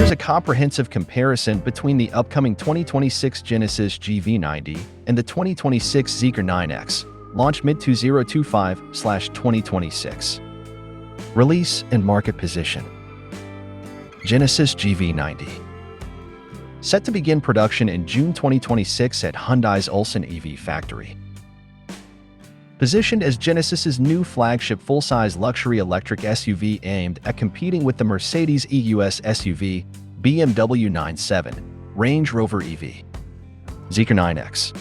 Here's a comprehensive comparison between the upcoming 2026 Genesis GV90 and the 2026 Zeekr 9X, launched mid-2025/2026. Release and market position. Genesis GV90. Set to begin production in June 2026 at Hyundai's Ulsan EV factory. Positioned as Genesis's new flagship full-size luxury electric SUV aimed at competing with the Mercedes EQS SUV, BMW 9/7, Range Rover EV. Zeekr 9X.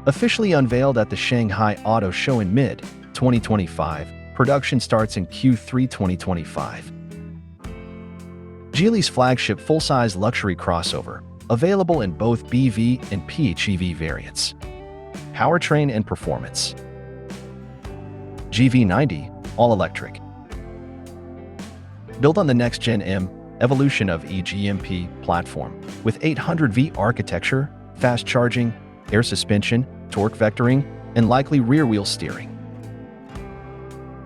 Officially unveiled at the Shanghai Auto Show in mid-2025, production starts in Q3 2025. Geely's flagship full-size luxury crossover, available in both BEV and PHEV variants. Powertrain and performance. GV90, all-electric. Built on the next-gen M evolution of E GMP platform, with 800V architecture, fast charging, air suspension, torque vectoring, and likely rear-wheel steering.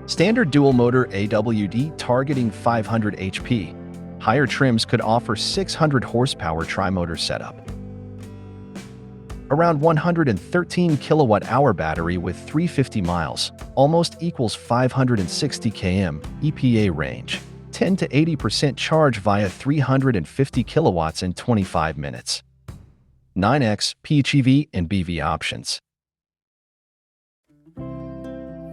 Standard dual-motor AWD targeting 500 HP. Higher trims could offer 600 horsepower tri-motor setup. Around 113 kilowatt-hour battery with 350 miles, almost equals 560 km EPA range. 10 to 80% charge via 350 kilowatts in 25 minutes. 9X, PHEV, and BEV options.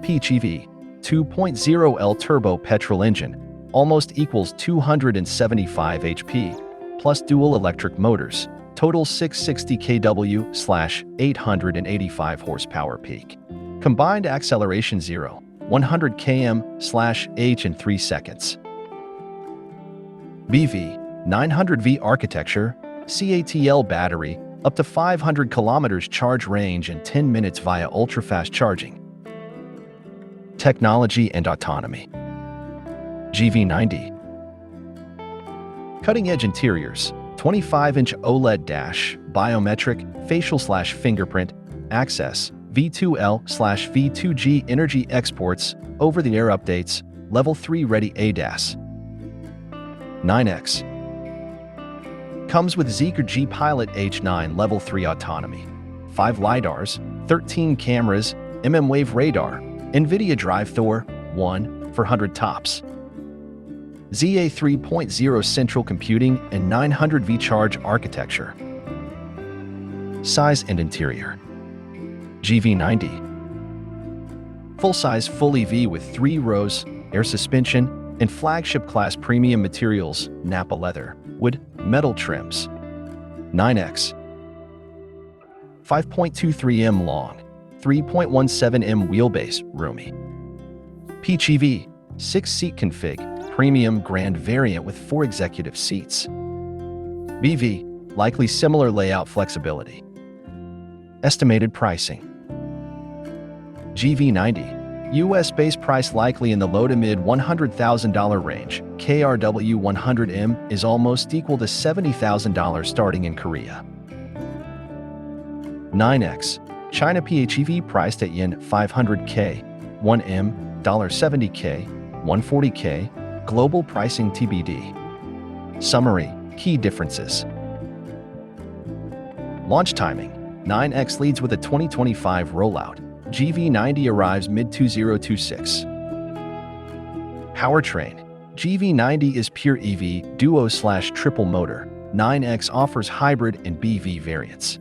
PHEV, 2.0L turbo petrol engine, almost equals 275 HP, plus dual electric motors, total 660 kW/885 horsepower peak. Combined acceleration 0-100 km/h in 3 seconds. BEV, 900V architecture, CATL battery, up to 500 km charge range in 10 minutes via ultra-fast charging. Technology and autonomy. GV90. Cutting-edge interiors, 25-inch OLED dash, biometric, facial/fingerprint, access, V2L/V2G energy exports, over-the-air updates, Level 3 ready ADAS. 9X. Comes with Zeekr G Pilot H9 Level 3 autonomy, 5 LiDARs, 13 cameras, mmWave radar, NVIDIA Drive Thor 1/100 tops. ZA 3.0 central computing and 900V charge architecture. Size and interior. GV90. Full-size full EV with 3 rows, air suspension, and flagship-class premium materials, Nappa leather, wood, metal trims. 9X. 5.23 m long, 3.17 m wheelbase, roomy. PHEV, 6-seat config, premium grand variant with 4 executive seats. BEV, likely similar layout flexibility. Estimated pricing. GV90, US base price likely in the low to mid $100,000 range. KRW 100M is almost equal to $70,000 starting in Korea. 9X, China PHEV priced at Yen 500K, 1M, $70K, 140K, global pricing TBD. Summary, key differences. Launch timing, 9X leads with a 2025 rollout. GV90 arrives mid-2026. Powertrain, GV90 is pure EV, duo/triple motor. 9X offers hybrid and BEV variants.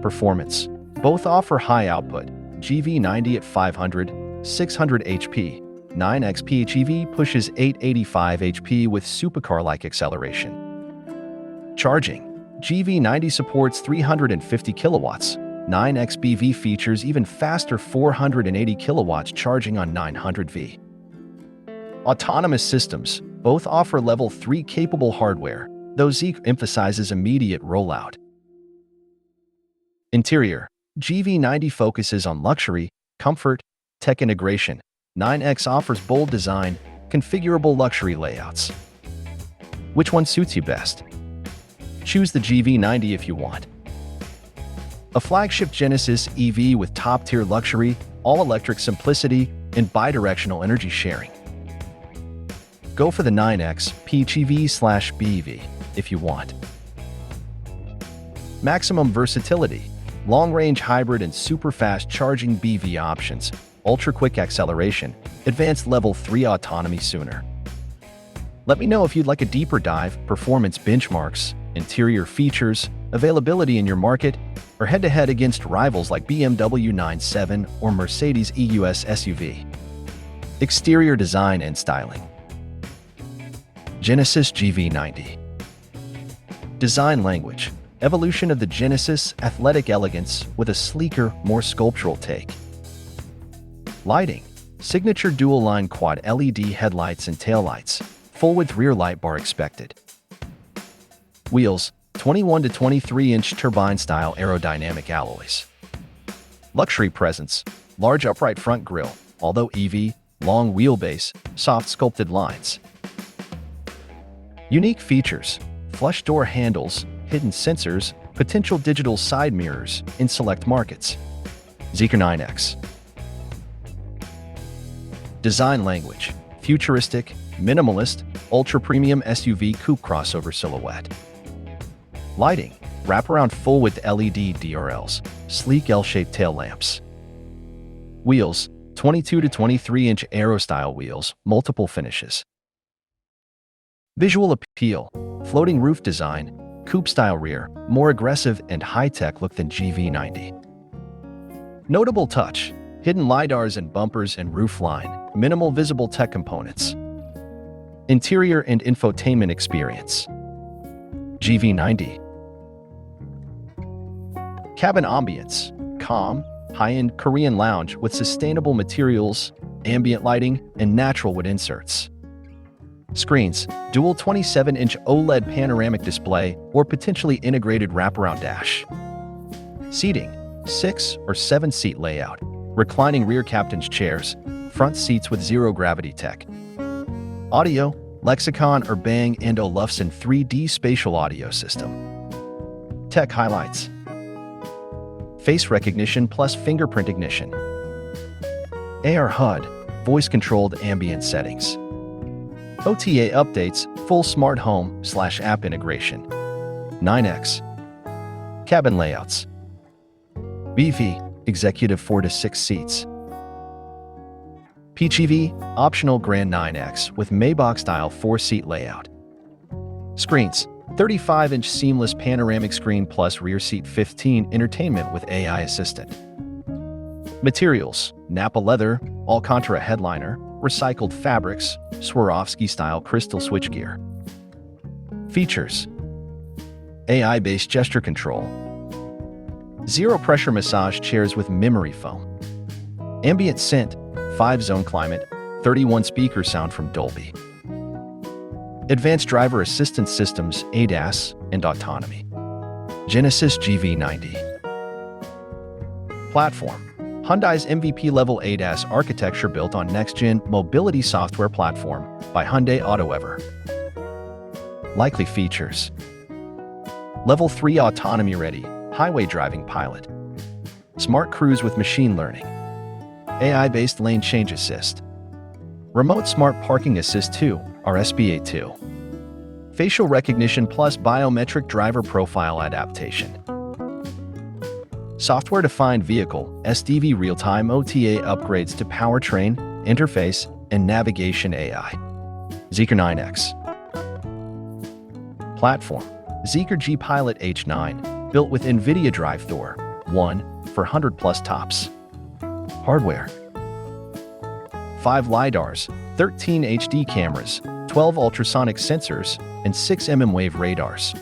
Performance, both offer high output. GV90 at 500-600 HP. 9X PHEV pushes 885 HP with supercar-like acceleration. Charging, GV90 supports 350 kilowatts. 9X BEV features even faster 480 kilowatts charging on 900V. Autonomous systems, both offer Level 3 capable hardware, though Zeekr emphasizes immediate rollout. Interior, GV90 focuses on luxury, comfort, tech integration. 9X offers bold design, configurable luxury layouts. Which one suits you best? Choose the GV90 if you want. A flagship Genesis EV with top-tier luxury, all-electric simplicity, and bidirectional energy sharing. Go for the 9X PHEV/BEV if you want. Maximum versatility, long-range hybrid and super-fast charging BEV options, ultra-quick acceleration, advanced level 3 autonomy sooner. Let me know if you'd like a deeper dive, performance benchmarks, interior features, availability in your market, or head-to-head against rivals like BMW 9/7 or Mercedes EQS SUV. Exterior design and styling. Genesis GV90. Design language. Evolution of the Genesis athletic elegance with a sleeker, more sculptural take. Lighting. Signature dual-line quad LED headlights and taillights. Full-width rear light bar expected. Wheels. 21 to 23-inch turbine-style aerodynamic alloys. Luxury presence. Large upright front grille, although EV, long wheelbase, soft sculpted lines. Unique features. Flush door handles, hidden sensors, potential digital side mirrors in select markets. Zeekr 9X. Design language. Futuristic, minimalist, ultra-premium SUV coupe crossover silhouette. Lighting. Wraparound full-width LED DRLs, sleek L-shaped tail lamps. Wheels. 22 to 23-inch aero-style wheels, multiple finishes. Visual appeal. Floating roof design, coupe-style rear, more aggressive and high-tech look than GV90. Notable touch. Hidden LiDARs and bumpers and roofline, minimal visible tech components. Interior and infotainment experience. GV90. Cabin ambience. Calm, high-end Korean lounge with sustainable materials, ambient lighting, and natural wood inserts. Screens. Dual 27-inch OLED panoramic display or potentially integrated wraparound dash. Seating. 6 or 7-seat layout. Reclining rear captain's chairs. Front seats with zero-gravity tech. Audio. Lexicon or Bang & Olufsen 3D spatial audio system. Tech highlights. Face recognition plus fingerprint ignition. AR HUD. Voice-controlled ambient settings. OTA updates, full smart home/app integration. 9X. Cabin layouts. BEV, executive 4 to 6 seats. PHEV, optional Grand 9X with Maybach-style 4-seat layout. Screens. 35-inch seamless panoramic screen plus rear seat 15 entertainment with AI assistant. Materials. Nappa leather, Alcantara headliner, recycled fabrics, Swarovski-style crystal switchgear. Features. AI-based gesture control. Zero-pressure massage chairs with memory foam. Ambient scent, 5-zone climate, 31-speaker sound from Dolby. Advanced driver assistance systems, ADAS, and autonomy. Genesis GV90. Platform. Hyundai's MVP-level ADAS architecture built on next-gen mobility software platform by Hyundai AutoEver. Likely features. Level 3 autonomy-ready, highway driving pilot. Smart cruise with machine learning. AI-based lane change assist. Remote smart parking assist 2, RSPA 2. Facial recognition plus biometric driver profile adaptation. Software-defined vehicle, SDV real-time OTA upgrades to powertrain, interface, and navigation AI. Zeekr 9X. Platform. Zeekr G Pilot H9, built with NVIDIA Drive Thor 1 for 100+ tops. Hardware. 5 LiDARs, 13 HD cameras, 12 ultrasonic sensors, and 6 mm wave radars.